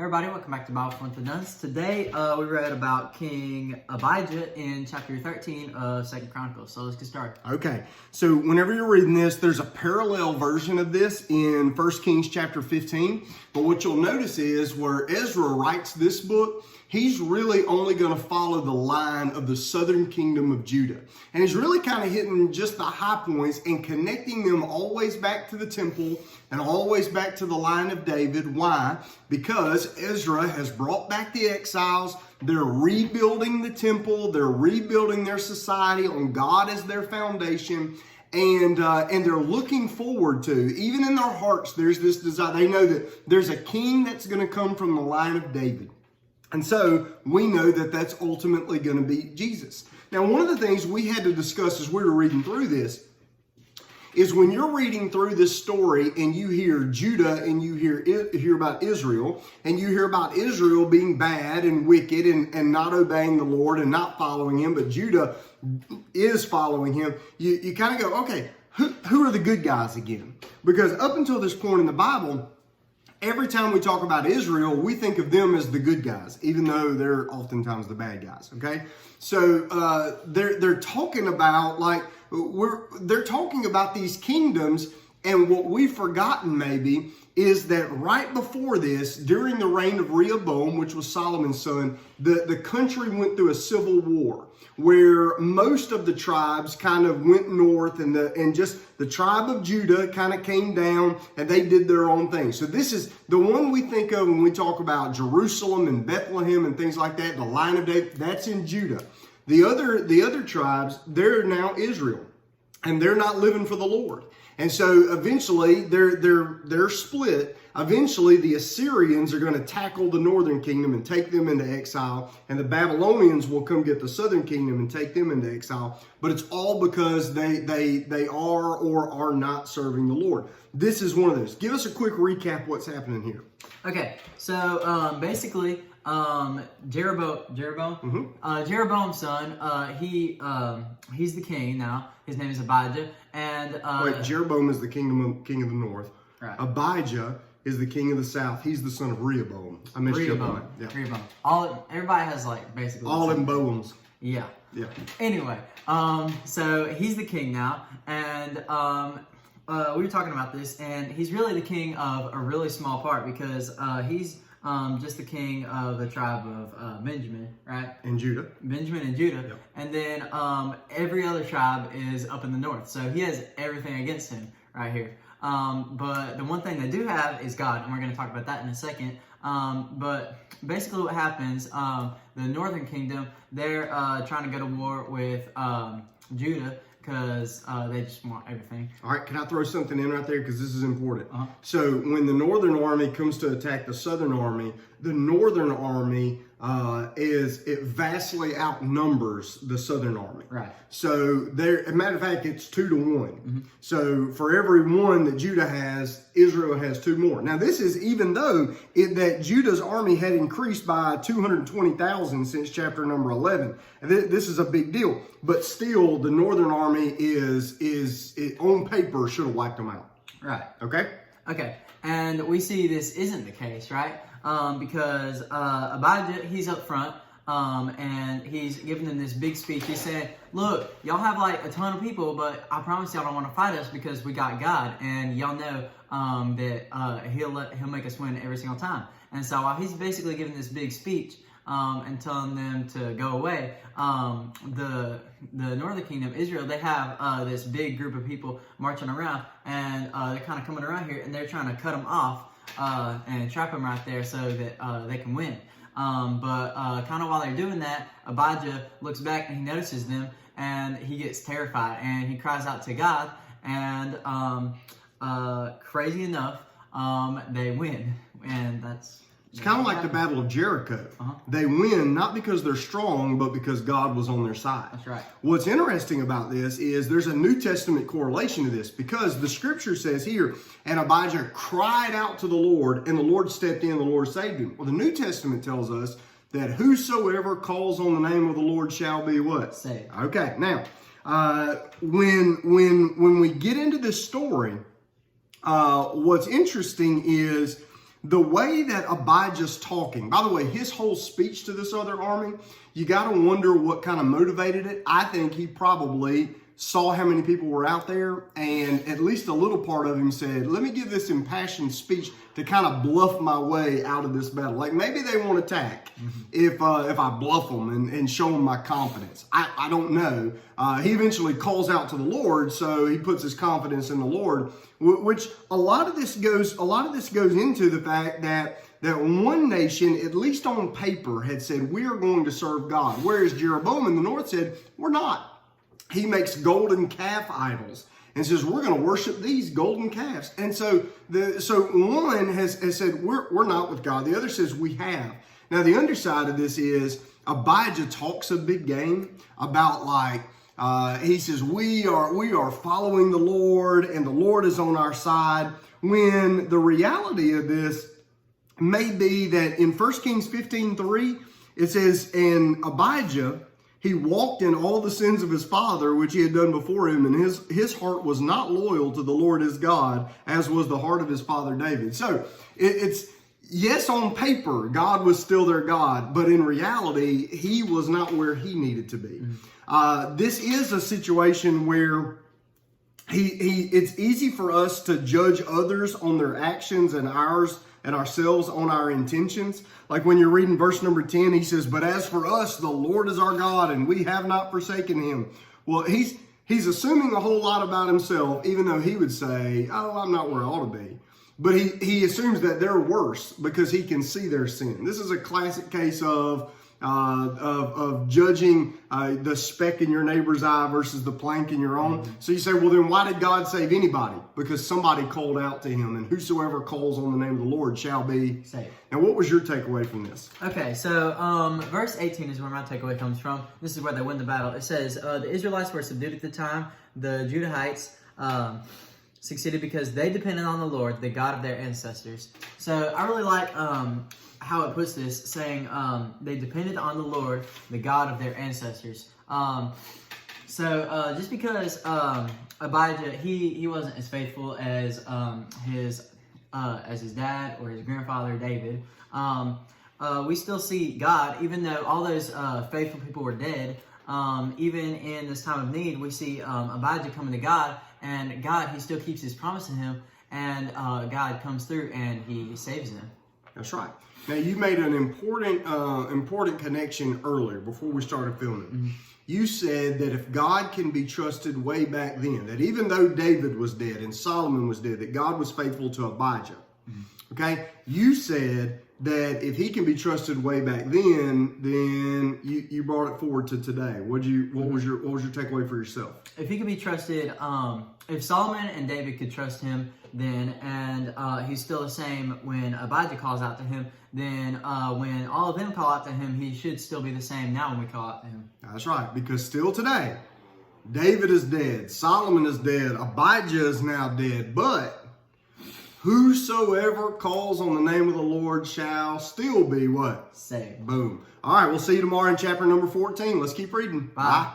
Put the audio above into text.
Hey everybody, welcome back to Bible Fun Nuns. Today we read about King Abijah in chapter 13 of 2 Chronicles. So let's get started. Okay, so whenever you're reading this, there's a parallel version of this in 1 Kings chapter 15. But what you'll notice is where Ezra writes this book, he's really only going to follow the line of the southern kingdom of Judah. And he's really kind of hitting just the high points and connecting them always back to the temple and always back to the line of David. Why? Because Ezra has brought back the exiles. They're rebuilding the temple. They're rebuilding their society on God as their foundation. And they're looking forward to, even in their hearts, there's this desire. They know that there's a king that's going to come from the line of David. And so we know that that's ultimately going to be Jesus. Now, one of the things we had to discuss as we were reading through this is when you're reading through this story and you hear Judah and you hear about Israel, and you hear about Israel being bad and wicked and not obeying the Lord and not following him, but Judah is following him, you kind of go, okay, who are the good guys again? Because up until this point in the Bible, every time we talk about Israel, we think of them as the good guys, even though they're oftentimes the bad guys, okay? So they're talking about they're talking about these kingdoms, and what we've forgotten maybe is that right before this, during the reign of Rehoboam, which was Solomon's son, the country went through a civil war where most of the tribes kind of went north, and just the tribe of Judah kind of came down and they did their own thing. So this is the one we think of when we talk about Jerusalem and Bethlehem and things like that, the line of David, that's in Judah. The other tribes, they're now Israel, and they're not living for the Lord. And so eventually they're split. Eventually the Assyrians are going to tackle the northern kingdom and take them into exile, and the Babylonians will come get the southern kingdom and take them into exile. But it's all because they are or are not serving the Lord. This is one of those. Give us a quick recap what's happening here. Okay, so basically Jeroboam's son, he's the king now. His name is Abijah, and Wait, Jeroboam is the king of the north. Right. Abijah is the king of the south. He's the son of Rehoboam. I missed Rehoboam. Yeah. Rehoboam. Everybody has basically all in Boams. Yeah. Yeah. Anyway, so he's the king now, and we were talking about this, and he's really the king of a really small part because he's just the king of the tribe of Benjamin, right? And Judah. Benjamin and Judah. Yep. And then every other tribe is up in the north. So he has everything against him right here. But the one thing they do have is God, and we're going to talk about that in a second. But basically what happens, the northern kingdom, they're trying to go to war with Judah, because they just want everything. All right, can I throw something in right there? Because this is important. So when the northern army comes to attack the southern army, the northern army it vastly outnumbers the southern army. Right. So as a matter of fact, it's 2 to 1. Mm-hmm. So for every one that Judah has, Israel has 2 more. Now this is even though that Judah's army had increased by 220,000 since chapter number 11. This is a big deal, but still the northern army is on paper should have wiped them out. Right. Okay. Okay. And we see this isn't the case, right? Because Abijah, he's up front, and he's giving them this big speech. He's saying, look, y'all have a ton of people, but I promise y'all don't want to fight us because we got God, and y'all know that he'll make us win every single time. And so while he's basically giving this big speech and telling them to go away, the northern kingdom, Israel, they have this big group of people marching around, and they're kind of coming around here, and they're trying to cut them off and trap them right there so that they can win. But kind of while they're doing that, Abijah looks back and he notices them, and he gets terrified, and he cries out to God, and crazy enough, they win, and that's... It's kind of like the Battle of Jericho. They win not because they're strong, but because God was on their side. That's right. What's interesting about this is there's a New Testament correlation to this, because the scripture says here, and Abijah cried out to the Lord, and the Lord stepped in, the Lord saved him. Well, the New Testament tells us that whosoever calls on the name of the Lord shall be what? Saved. Okay, now, when we get into this story, what's interesting is the way that Abijah's talking, by the way, his whole speech to this other army, you got to wonder what kind of motivated it. I think he probably saw how many people were out there, and at least a little part of him said, let me give this impassioned speech to kind of bluff my way out of this battle. Like maybe they won't attack if I bluff them and show them my confidence. I don't know. He eventually calls out to the Lord, so he puts his confidence in the Lord, which a lot of this goes into the fact that one nation, at least on paper, had said, we are going to serve God, whereas Jeroboam in the north said, we're not. He makes golden calf idols and says, we're going to worship these golden calves. And so one has said, we're not with God. The other says, we have. Now, the underside of this is Abijah talks a big game about he says, we are following the Lord and the Lord is on our side, when the reality of this may be that in 1 Kings 15:3, it says, and Abijah, he walked in all the sins of his father, which he had done before him, and his heart was not loyal to the Lord his God, as was the heart of his father David. So it's, yes, on paper, God was still their God, but in reality, he was not where he needed to be. This is a situation where it's easy for us to judge others on their actions and ourselves on our intentions. Like when you're reading verse number 10, he says, but as for us, the Lord is our God, and we have not forsaken him. Well, he's assuming a whole lot about himself, even though he would say, oh, I'm not where I ought to be. But he assumes that they're worse because he can see their sin. This is a classic case of judging the speck in your neighbor's eye versus the plank in your own. So you say, well, then why did God save anybody? Because somebody called out to him, and whosoever calls on the name of the Lord shall be saved. Now, what was your takeaway from this? Okay, so verse 18 is where my takeaway comes from. This is where they win the battle. It says, the Israelites were subdued at the time. The Judahites succeeded because they depended on the Lord, the God of their ancestors. So I really like how it puts this, saying they depended on the Lord, the God of their ancestors. So just because Abijah, he wasn't as faithful as his dad or his grandfather David, we still see God, even though all those faithful people were dead. Even in this time of need, we see Abijah coming to God, and God, he still keeps his promise to him, and God comes through and he saves him. That's right. Now, you made an important connection earlier before we started filming. Mm-hmm. You said that if God can be trusted way back then, that even though David was dead and Solomon was dead, that God was faithful to Abijah. Mm-hmm. Okay? You said that if he can be trusted way back then you brought it forward to today. What was your takeaway for yourself? If he could be trusted, if Solomon and David could trust him then, and he's still the same when Abijah calls out to him, then when all of them call out to him, he should still be the same now when we call out to him. That's right, because still today, David is dead, Solomon is dead, Abijah is now dead, but whosoever calls on the name of the Lord shall still be what? Saved. Boom. All right, we'll see you tomorrow in chapter number 14. Let's keep reading. Bye.